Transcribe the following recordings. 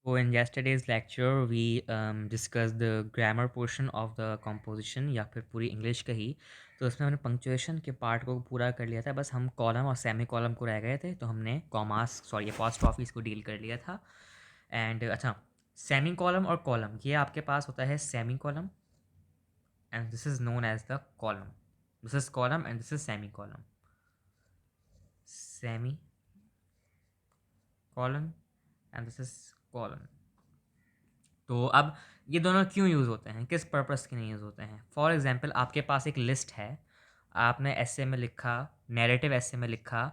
So in yesterday's lecture we discussed the grammar portion of the composition या फिर पूरी English का ही। तो उसमें हमने पंक्चुएशन के पार्ट को पूरा कर लिया था, बस हम कॉलम और सेमी कॉलम को रह गए थे, तो हमने कॉमास सॉरी अपॉस्ट्रॉफीज को डील कर लिया था। एंड अच्छा, सेमी कॉलम और कॉलम, ये आपके पास होता है semi column and this is known as the column. This is column and this is semi column. Semi column and this is column. तो अब ये दोनों क्यों यूज़ होते हैं, किस पर्पस के लिए यूज़ होते हैं? फॉर एग्जांपल आपके पास एक लिस्ट है, आपने ऐसे में लिखा, नैरेटिव ऐसे में लिखा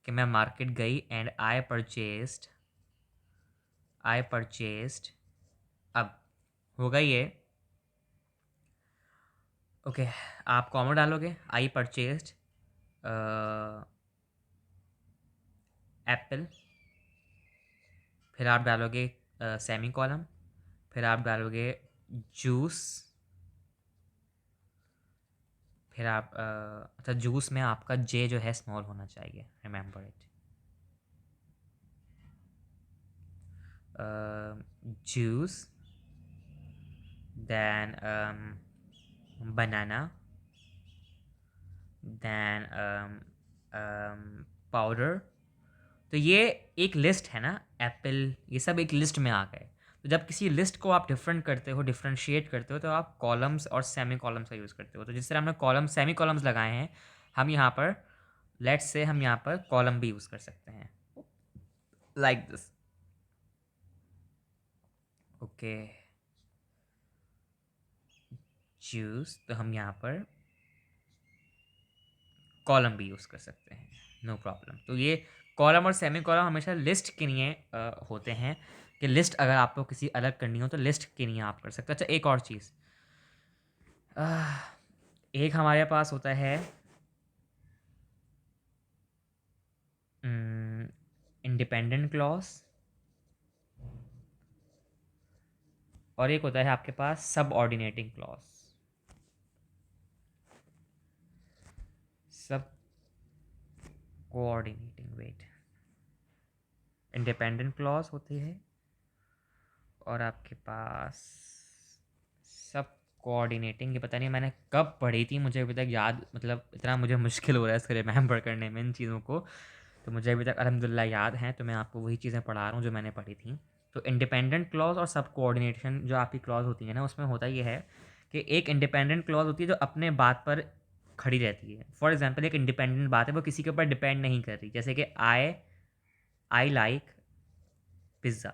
कि मैं मार्केट गई एंड आई परचेस्ड। अब होगा ये, ओके, आप कॉमा डालोगे, आई परचेस्ड एप्पल, फिर आप डालोगे सेमी कॉलम, फिर आप डालोगे जूस, फिर आप अच्छा, जूस में आपका जे जो है स्मॉल होना चाहिए, remember it. Juice, then banana, then powder. तो ये एक लिस्ट है ना, एप्पल, ये सब एक लिस्ट में आ गए। तो जब किसी लिस्ट को आप डिफरेंट करते हो, डिफरेंशिएट करते हो, तो आप कॉलम्स और सेमी कॉलम्स का यूज़ करते हो। तो जिस तरह हमने कॉलम सेमी कॉलम्स लगाए हैं, हम यहाँ पर लेट्स से हम यहाँ पर कॉलम भी यूज़ कर सकते हैं, लाइक दिस। ओके, जूस, तो हम यहाँ पर कॉलम भी यूज़ कर सकते हैं, नो प्रॉब्लम। तो ये कॉलम और सेमी कॉलम हमेशा लिस्ट के लिए होते हैं, कि लिस्ट अगर आपको किसी अलग करनी हो तो लिस्ट के लिए आप कर सकते हो। अच्छा, एक और चीज़, एक हमारे पास होता है इंडिपेंडेंट क्लॉज, और एक होता है आपके पास सब ऑर्डिनेटिंग क्लॉज। सब कोऑर्डिनेटिंग, वेट, इंडिपेंडेंट क्लॉज होती है और आपके पास सब कोऑर्डिनेटिंग। ये पता नहीं मैंने कब पढ़ी थी, मुझे अभी तक याद, मतलब इतना मुझे मुश्किल हो रहा है इसको रिमेंबर करने में इन चीज़ों को। तो मुझे अभी तक अल्हम्दुलिल्लाह याद है, तो मैं आपको वही चीज़ें पढ़ा रहा हूँ जो मैंने पढ़ी थी। तो इंडिपेंडेंट क्लॉज और सब कोऑर्डिनेशन जो आपकी क्लॉज होती है ना, उसमें होता ये है कि एक इंडिपेंडेंट क्लॉज होती है जो अपने बात पर खड़ी रहती है। फॉर एग्जाम्पल, एक इंडिपेंडेंट बात है, वो किसी के ऊपर डिपेंड नहीं कर रही, जैसे कि आई लाइक पिज़्ज़ा।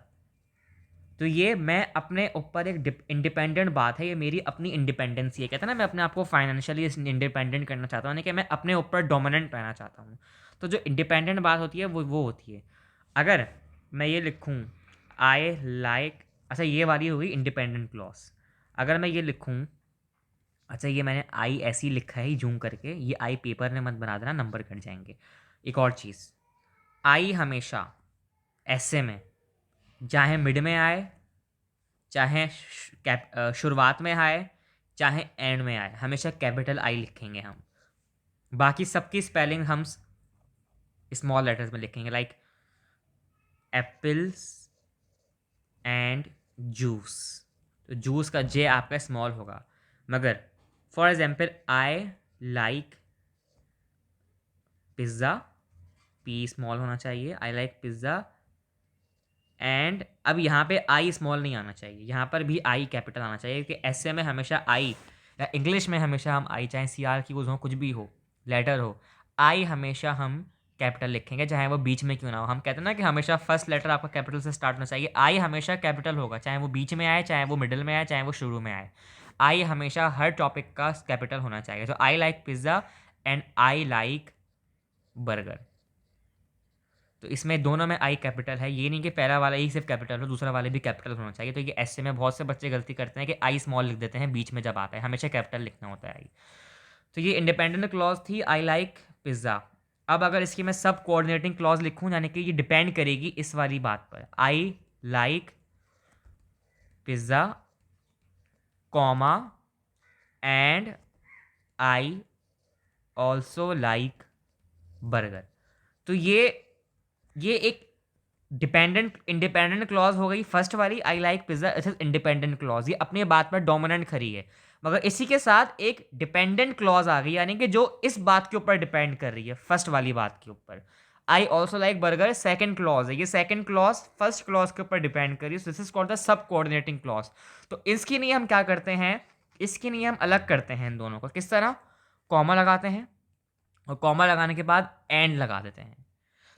तो ये मैं अपने ऊपर एक इंडिपेंडेंट बात है, ये मेरी अपनी इंडिपेंडेंसी है। कहते हैं ना, मैं अपने आप को फाइनेंशियली इंडिपेंडेंट करना चाहता हूँ, यानी कि मैं अपने ऊपर डोमिनेंट रहना चाहता हूँ। तो जो इंडिपेंडेंट बात होती है वो होती है। अगर मैं ये लिखूँ आई लाइक, अच्छा ये वाली हुई इंडिपेंडेंट क्लॉज। अगर मैं ये लिखूँ, अच्छा ये मैंने आई ऐसे ही लिखा है जूम करके, ये आई पेपर में मत बना देना, नंबर कट जाएंगे। एक और चीज़, आई हमेशा ऐसे में, चाहे मिड में आए, चाहे शुरुआत में आए, चाहे एंड में आए, हमेशा कैपिटल आई लिखेंगे हम। बाकी सबकी स्पेलिंग हम स्मॉल लेटर्स में लिखेंगे, लाइक एप्पल्स एंड जूस। तो जूस का जे आपका स्मॉल होगा, मगर for example I like pizza, P small होना चाहिए, आई लाइक पिज़्ज़ा। एंड अब यहाँ पे आई स्मॉल नहीं आना चाहिए, यहाँ पर भी आई कैपिटल आना चाहिए, क्योंकि ऐसे में हमेशा आई, या इंग्लिश में हमेशा हम आई, चाहे सी आर की यूज़ हो, कुछ भी हो, लेटर हो, आई हमेशा हम कैपिटल लिखेंगे, चाहे वो बीच में क्यों ना हो। हम कहते हैं ना कि हमेशा फर्स्ट लेटर आपका कैपिटल से स्टार्ट होना चाहिए, आई हमेशा कैपिटल होगा, चाहे वो बीच में आए, चाहे वो मिडिल में आए, चाहे वो शुरू में आए। आई हमेशा हर टॉपिक का कैपिटल होना चाहिए। तो I like pizza and I like burger, तो इसमें दोनों में आई कैपिटल है। ये नहीं कि पहला वाला ही सिर्फ कैपिटल हो, दूसरा वाले भी कैपिटल होना चाहिए। तो ये ऐसे में बहुत से बच्चे गलती करते हैं कि आई स्मॉल लिख देते हैं बीच में, जब आता है हमेशा कैपिटल लिखना होता है आई। तो ये इंडिपेंडेंट क्लॉज थी, आई लाइक पिज़्ज़ा। अब अगर इसकी मैं सब कोऑर्डिनेटिंग क्लॉज लिखूं, यानी कि ये डिपेंड करेगी इस वाली बात पर, I like pizza comma and I also like burger. तो ये एक डिपेंडेंट इंडिपेंडेंट क्लॉज हो गई फर्स्ट वाली, I like pizza, it is independent clause, ये अपनी बात पर डोमिनेंट खड़ी है। मगर इसी के साथ एक डिपेंडेंट क्लॉज आ गई, यानी कि जो इस बात के ऊपर डिपेंड कर रही है, फर्स्ट वाली बात के ऊपर। I also like burger second clause है, ये सेकंड क्लॉज फर्स्ट क्लॉज के ऊपर डिपेंड कर रही है, this is called the sub coordinating clause. तो इसके लिए हम क्या करते हैं, इसके लिए हम अलग करते हैं इन दोनों को, किस तरह, कॉमा लगाते हैं, और कॉमा लगाने के बाद एंड लगा देते हैं,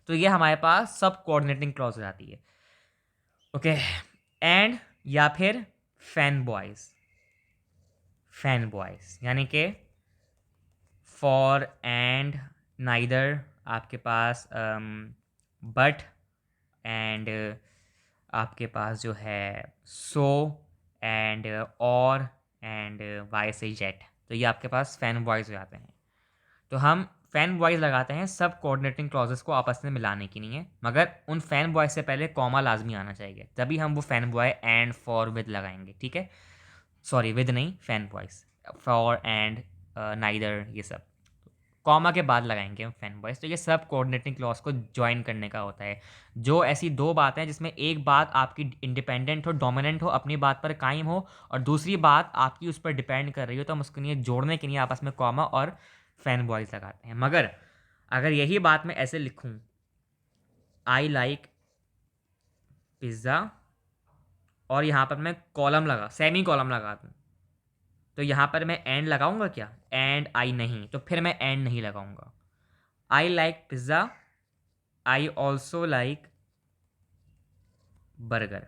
तो ये हमारे पास सब कोऑर्डिनेटिंग क्लॉज हो जाती है। ओके, एंड या फिर फैन बॉयज, फैन बॉयज यानी कि फॉर एंड नाइदर, आपके पास बट एंड, आपके पास जो है सो एंड और एंड वाई से जेट, तो ये आपके पास फैन बॉयज हो जाते हैं। तो हम फैन बॉयज लगाते हैं सब कोऑर्डिनेटिंग क्लॉजेस को आपस में मिलाने के लिए, मगर उन फैन बॉयज से पहले कॉमा लाजमी आना चाहिए, तभी हम वो fan boy and for with लगाएंगे, ठीक है। सॉरी, विद नहीं, fan boys, for and neither, ये सब कॉमा के बाद लगाएंगे हम फैन बॉयज। तो ये सब कोऑर्डिनेटिंग क्लॉज को ज्वाइन करने का होता है। जो ऐसी दो बातें हैं जिसमें एक बात आपकी इंडिपेंडेंट हो, डोमिनेंट हो, अपनी बात पर कायम हो, और दूसरी बात आपकी उस पर डिपेंड कर रही हो, तो हम उसके लिए जोड़ने के लिए आपस में कॉमा और फैन बॉयज लगाते हैं। मगर अगर यही बात मैं ऐसे लिखूं, आई लाइक पिज़्ज़ा, और यहाँ पर मैं कॉलम लगा, सेमी कॉलम लगा दूँ, तो यहाँ पर मैं एंड लगाऊंगा क्या, एंड आई नहीं, तो फिर मैं एंड नहीं लगाऊंगा। I like pizza, I also like burger.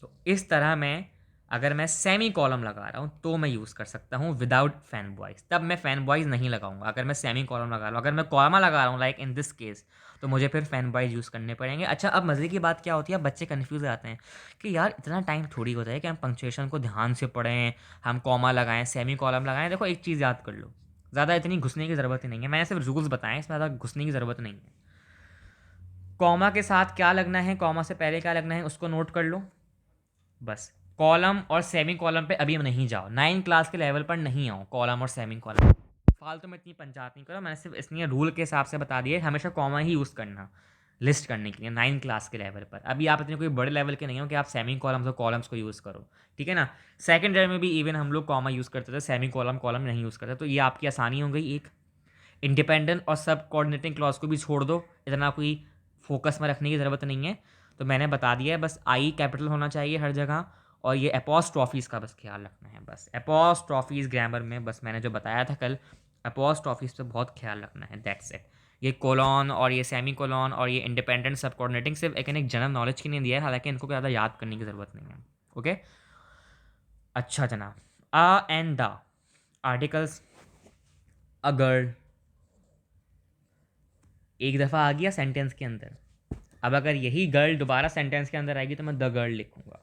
तो इस तरह मैं, अगर मैं सेमी कॉलम लगा रहा हूँ तो मैं यूज़ कर सकता हूँ विदाउट फैन बॉयज, तब मैं फैन बॉयज नहीं लगाऊंगा। अगर मैं सेमी कॉलम लगा रहा हूँ, अगर मैं कॉमा लगा रहा हूँ लाइक इन दिस केस, तो मुझे फिर फैन बॉयज यूज़ करने पड़ेंगे। अच्छा, अब मज़े की बात क्या होती है, अब बच्चे कन्फ्यूज़ हो जाते हैं कि यार इतना टाइम थोड़ी होता है कि हम पंक्चुएशन को ध्यान से पढ़ें, हम कॉमा लगाएं, सेमी कॉलम लगाएं। देखो एक चीज़ याद कर लो, ज़्यादा इतनी घुसने की ज़रूरत ही नहीं है, मैंने सिर्फ रूल्स बताएं, इसमें ज़्यादा घुसने की ज़रूरत नहीं है। कॉमा के साथ क्या लगना है, कॉमा से पहले क्या लगना है, उसको नोट कर लो बस। कॉलम और सेमी कॉलम पे अभी नहीं जाओ, 9 क्लास के लेवल पर नहीं आओ कॉलम और सेमी कॉलम, फालतू में इतनी पंचायत नहीं करो। मैंने सिर्फ इसलिए रूल के हिसाब से बता दिया, हमेशा कॉमा ही यूज़ करना लिस्ट करने के लिए 9 क्लास के लेवल पर। अभी आप इतने कोई बड़े लेवल के नहीं हो कि आप सेमी कॉलम्स और कॉलम्स को यूज़ करो, ठीक है ना। सेकेंड ईयर में भी इवन हम लोग कॉमा यूज़ करते थे, सेमी कॉलम कॉलम नहीं यूज़ करते, तो ये आपकी आसानी हो गई एक। इंडिपेंडेंट और सब कोऑर्डिनेटिंग क्लॉज को भी छोड़ दो, इतना कोई फोकस में रखने की ज़रूरत नहीं है। तो मैंने बता दिया है, बस आई कैपिटल होना चाहिए हर जगह, और ये अपॉस्ट्रॉफीज़ का बस ख्याल रखना है, बस अपॉस्ट्रॉफीज़ ग्रामर में, बस मैंने जो बताया था कल, अपॉस्ट्रॉफीज़ पे बहुत ख्याल रखना है, दैट्स इट। ये कोलॉन और ये सेमी कोलॉन और ये इंडिपेंडेंट सब कोऑर्डिनेटिंग सिर्फ एक जनरल नॉलेज के लिए दिया है, हालांकि इनको ज़्यादा याद करने की ज़रूरत नहीं है। ओके, अच्छा जनाब, uh and the articles, a girl एक दफ़ा आ गया सेंटेंस के अंदर, अब अगर यही गर्ल दोबारा सेंटेंस के अंदर आएगी तो मैं द गर्ल लिखूंगा,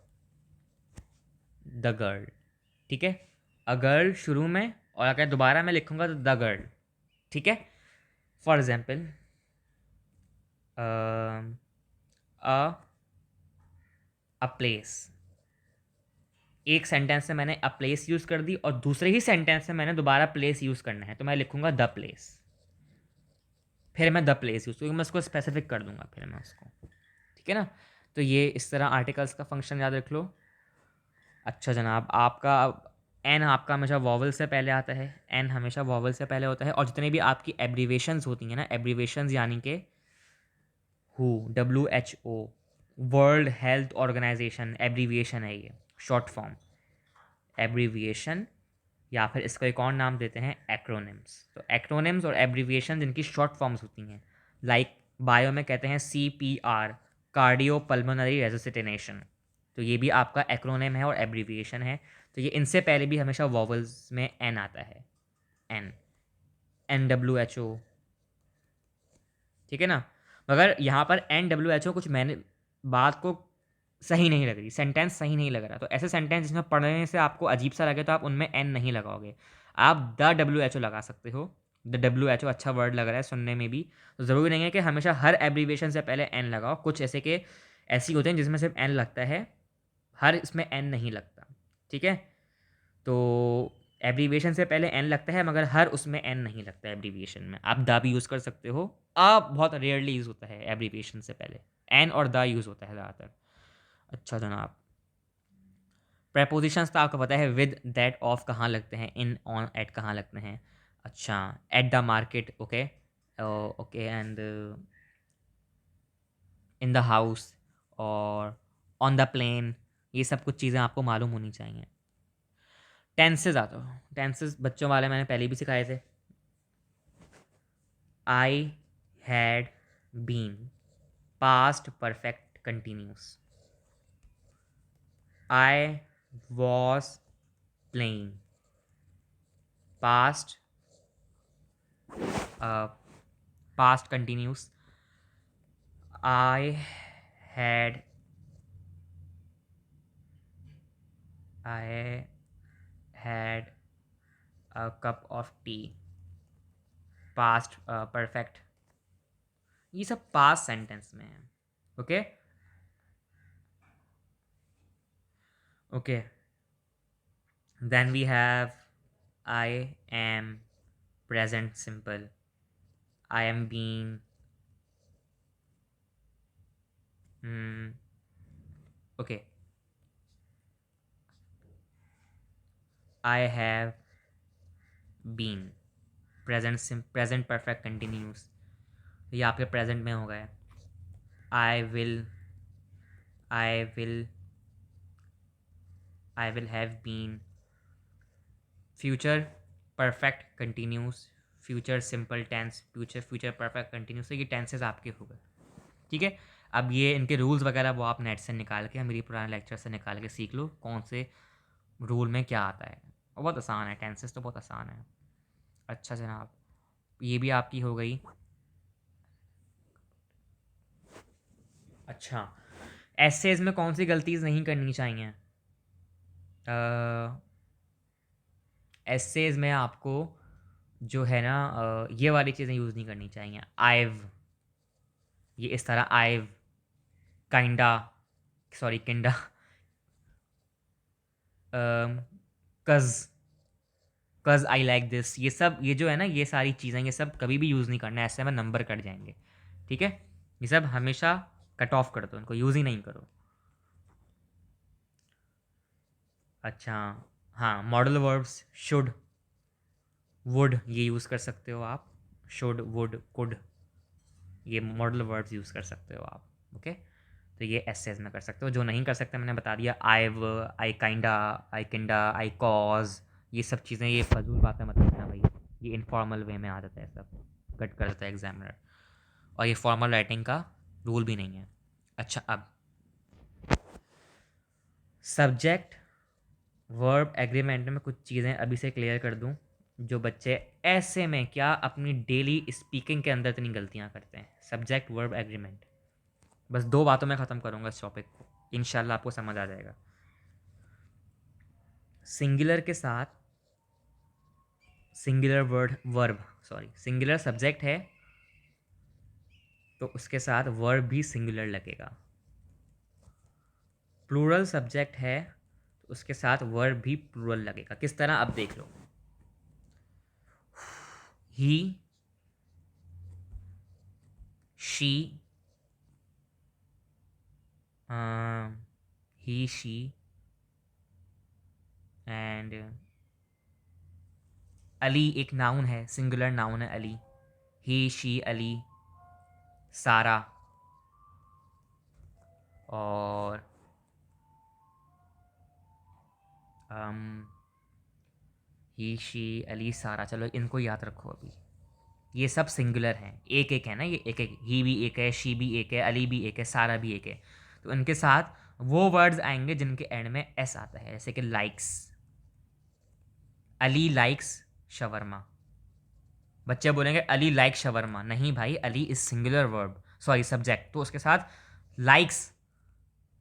द गर्ल, ठीक है। अ गर्ल शुरू में, और अगर दोबारा मैं लिखूंगा तो द गर्ल, ठीक है। For example, a a place, एक सेंटेंस से मैंने अ प्लेस यूज़ कर दी, और दूसरे ही सेंटेंस से मैंने दोबारा प्लेस यूज़ करना है, तो मैं लिखूंगा द प्लेस, फिर मैं द प्लेस यूज़, क्योंकि मैं उसको स्पेसिफिक कर दूंगा फिर मैं उसको, ठीक है ना। तो ये इस तरह आर्टिकल्स का फंक्शन याद रख लो। अच्छा जनाब, आपका एन आपका हमेशा वॉवल से पहले आता है, एन हमेशा वॉवल से पहले होता है, और जितने भी आपकी एब्रीवेशंस होती हैं ना, एब्रीवेशंस यानी कि हु, WHO, world health organisation, abbreviation है ये, शॉर्ट फॉर्म एब्रीविएशन, या फिर इसको एक और नाम देते हैं एक्रोनिम्स। तो एक्रोनिम्स और एब्रीविएशन जिनकी शॉर्ट फॉर्म्स होती हैं, लाइक बायो में कहते हैं CPR, कार्डियो पल्मोनरी रेसिसिटेशन, तो ये भी आपका एक्रोनिम है और एब्रीविएशन है। तो ये इनसे पहले भी हमेशा वॉवल्स में एन आता है, एन, NWHO, ठीक है ना। मगर यहाँ पर NWHO कुछ मैंने बात को सही नहीं लग रही, सेंटेंस सही नहीं लग रहा, तो ऐसे सेंटेंस जिसमें पढ़ने से आपको अजीब सा लगे तो आप उनमें एन नहीं लगाओगे, आप द WHO लगा सकते हो। द WHO अच्छा वर्ड लग रहा है सुनने में भी, तो ज़रूरी नहीं है कि हमेशा हर एब्रीवेशन से पहले एन लगाओ, कुछ ऐसे के ऐसी होते हैं जिसमें सिर्फ एन लगता है, हर इसमें एन नहीं लगता, ठीक है। तो एब्रीविएशन से पहले एन लगता है, मगर हर उसमें एन नहीं लगता है एब्रीविएशन में। आप द भी यूज़ कर सकते हो, बहुत रेयरली यूज़ होता है एब्रीविएशन से पहले एन और द यूज़ होता है ज़्यादातर। अच्छा जनाब, प्रेपोजिशंस तो आपको पता है, विद, दैट, ऑफ कहाँ लगते हैं, इन, ऑन, एट कहाँ लगते हैं। अच्छा, at the market, okay, okay, and in the house और ऑन द प्लेन, ये सब कुछ चीज़ें आपको मालूम होनी चाहिए। टेंसेज आता हो, टेंसेज बच्चों वाले मैंने पहले भी सिखाए थे। I had been, past perfect continuous. I was playing, past past continuous. I had I had a cup of tea, past perfect. ये सब पास्ट सेंटेंस में है। Okay, okay, then we have I am, present simple. I am being, okay, I have been, present perfect continuous, ये आपके present में हो गया। I will, I will, I will have been, future perfect continuous, future simple tense, future perfect continuous. तो ये tenses आपके हो गए। ठीक है, अब ये इनके रूल्स वगैरह वो आप नेट से निकाल के, मेरी पुराने लेक्चर से निकाल के सीख लो कौन से रूल में क्या आता है। और बहुत आसान है, टेंसेस तो बहुत आसान है। अच्छा जनाब, ये भी आपकी हो गई। अच्छा, एसेज में कौन सी गलतीज नहीं करनी चाहिए? एसेज में आपको जो है ना, ये वाली चीज़ें यूज़ नहीं करनी चाहिए। आइव, ये इस तरह I've, kinda, sorry kinda, cause, cause I like this, ये सब, ये जो है ना, ये सारी चीज़ें, ये सब कभी भी यूज़ नहीं करना है, ऐसे में नंबर कट जाएंगे। ठीक है, ये सब हमेशा कट ऑफ कर दो, इनको यूज़ ही नहीं करो। अच्छा, हाँ, मॉडल वर्ब्स शुड, वुड, ये यूज़ कर सकते हो आप। शुड, वुड, कुड, ये मॉडल वर्ब्स यूज़ कर सकते हो आप। ओके, तो ये एसेज में कर सकते हो। जो नहीं कर सकते मैंने बता दिया, आइव, आई काइंडा, आई किंडा, आई कॉज, ये सब चीज़ें, ये फजूल बातें मत करना भाई, ये इनफॉर्मल वे में आ जाता है, सब कट कर देता है एग्जामिनर, और ये फॉर्मल राइटिंग का रूल भी नहीं है। अच्छा, अब सब्जेक्ट वर्ब एग्रीमेंट में कुछ चीज़ें अभी से क्लियर कर दूं, जो बच्चे ऐसे में क्या अपनी डेली स्पीकिंग के अंदर इतनी गलतियां करते हैं। सब्जेक्ट वर्ब एग्रीमेंट, बस 2 बातों में ख़त्म करूंगा इस टॉपिक को, इंशाल्लाह आपको समझ आ जाएगा। सिंगुलर के साथ, singular word verb, sorry, singular subject है तो उसके साथ वर्ब भी सिंगुलर लगेगा। प्लूरल सब्जेक्ट है तो उसके साथ वर्ब भी प्लूरल लगेगा। किस तरह, अब देख लो। He, she, he, she, and Ali एक नाउन है, सिंगुलर नाउन है अली। ही, शी, अली, सारा, और ही, शी, अली, सारा, चलो इनको याद रखो अभी। ये सब सिंगुलर हैं, एक एक है ना, ये एक एक, ही भी एक है, शी भी एक है, अली भी एक है, सारा भी एक है। तो इनके साथ वो वर्ड्स आएंगे जिनके एंड में एस आता है, जैसे कि लाइक्स, अली लाइक्स शवरमा। बच्चे बोलेंगे अली लाइक शवरमा, नहीं भाई, Ali is singular verb, sorry subject, तो उसके साथ लाइक्स।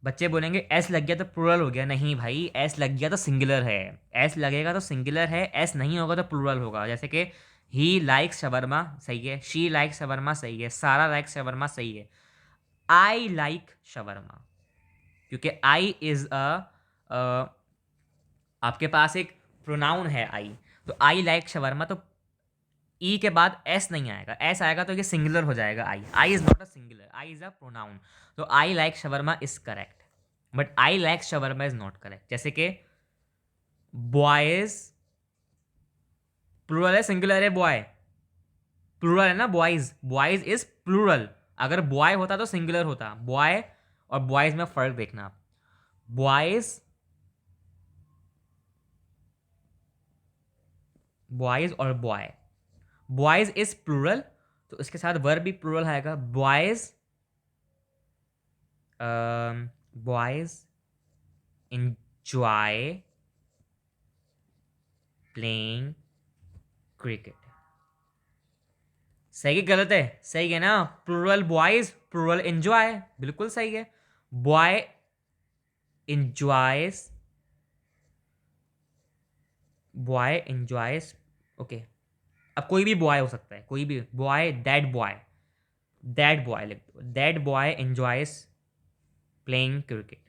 बच्चे बोलेंगे एस लग गया तो प्लूरल हो गया, नहीं भाई, एस लग गया तो सिंगुलर है, एस लगेगा तो सिंगुलर है, एस नहीं होगा तो प्लूरल होगा। जैसे कि ही लाइक्स शवरमा सही है, शी लाइक शवरमा सही है, सारा लाइक शवरमा सही है। आई लाइक शवरमा, क्योंकि आई इज आपके पास एक प्रोनाउन है आई, तो आई लाइक शवरमा, तो ई के बाद एस नहीं आएगा, एस आएगा तो ये सिंगुलर हो जाएगा। I, I is not a singular, I is a pronoun. तो I like shawarma is correct, but I like shawarma is not correct. जैसे कि बॉयज प्लूरल है, सिंगुलर है बॉय, प्लूरल है ना बॉयज, बॉयज इज प्लूरल। अगर boy होता तो सिंगुलर होता। बॉय और बॉयज में फर्क देखना आप। बॉयज, बॉयज और बॉय, बॉयज इज प्लूरल तो इसके साथ वर्ब भी प्लूरल आएगा। Boys, boys enjoy playing cricket. सही है गलत है? सही है ना, प्लूरल बॉयज, प्लूरल एंजॉय, बिल्कुल सही है। Boy enjoys, boy enjoys, okay. अब कोई भी बॉय हो सकता है, कोई भी boy, that boy, that boy लिख दो, that boy enjoys playing cricket.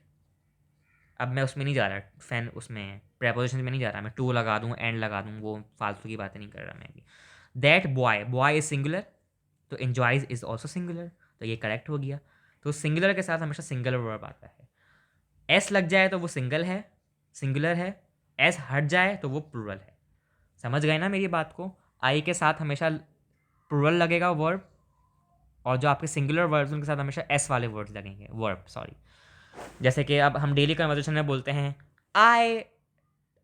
अब मैं उसमें नहीं जा रहा, फैन उसमें प्रेपोजिशन में नहीं जा रहा, मैं टू लगा दूँ, एंड लगा दूँ, वो फालतू की बातें नहीं कर रहा मैं अभी। That boy, boy is singular तो एंजॉयज इज ऑल्सो सिंगुलर, तो ये करेक्ट हो गया। तो सिंगुलर के साथ हमेशा सिंगुलर वर्ब आता है। एस लग जाए तो वो सिंगल है, सिंगुलर है। एस हट जाए तो वो प्लूरल है। समझ गए ना मेरी बात को? आई के साथ हमेशा प्लूरल लगेगा वर्ब, और जो आपके सिंगुलर वर्ब्स उनके साथ हमेशा एस वाले वर्ड्स लगेंगे, वर्ब सॉरी। जैसे कि अब हम डेली कन्वर्सेशन में बोलते हैं I,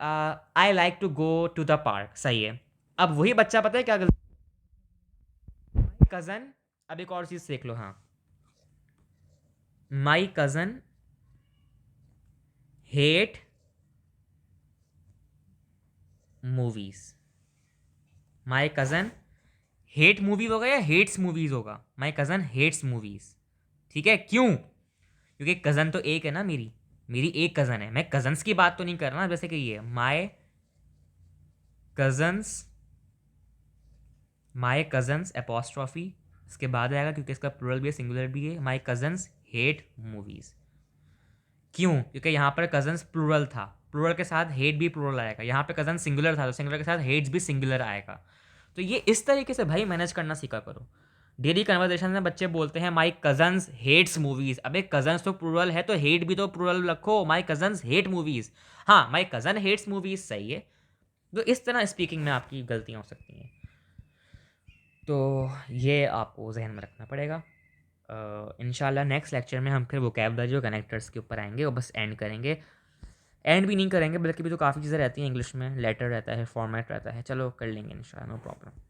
I like to go to the park, सही है। अब वही बच्चा पता है क्या गलती, कज़न, अब एक और चीज़ सीख लो, हाँ, my cousin hate movies. My cousin hate movies होगा या हेट्स मूवीज होगा? माई कज़न हेट्स मूवीज, ठीक है। क्यों? क्योंकि कज़न तो एक है ना, मेरी मेरी एक कज़न है। मैं कज़न्स की बात तो नहीं कर रहा, जैसे कि ये माई कज़न्स, माई कज़न्स एपोस्ट्रॉफी इसके बाद आएगा क्योंकि इसका प्लूरल भी है, सिंगुलर भी है। माई कज़न्स हेट मूवीज। क्यों? क्योंकि यहाँ पर कज़न्स प्लूरल था, प्लूरल के साथ हेट भी प्लूरल आएगा। यहाँ पे कज़न सिंगुलर था तो सिंगुलर के साथ हेट्स भी सिंगुलर आएगा। तो ये इस तरीके से भाई मैनेज करना सीखा करो। डेली कन्वर्सेशन में बच्चे बोलते हैं माई कज़न्स हेट्स मूवीज, अबे कज़न्स तो प्लूरल है तो हेट भी तो प्लूरल रखो, माई कज़न्स हेट मूवीज। हाँ, माई कज़न हेट्स मूवीज सही है। तो इस तरह स्पीकिंग में आपकी गलतियाँ हो सकती हैं, तो ये आपको जहन में रखना पड़ेगा। इंशाल्लाह नेक्स्ट लेक्चर में हम फिर वोकैबुलरी और कनेक्टर्स के ऊपर आएंगे और बस एंड करेंगे। एंड भी नहीं करेंगे बल्कि भी तो काफ़ी चीज़ें रहती हैं इंग्लिश में, लेटर रहता है, फॉर्मेट रहता है, चलो कर लेंगे इंशाल्लाह, नो प्रॉब्लम।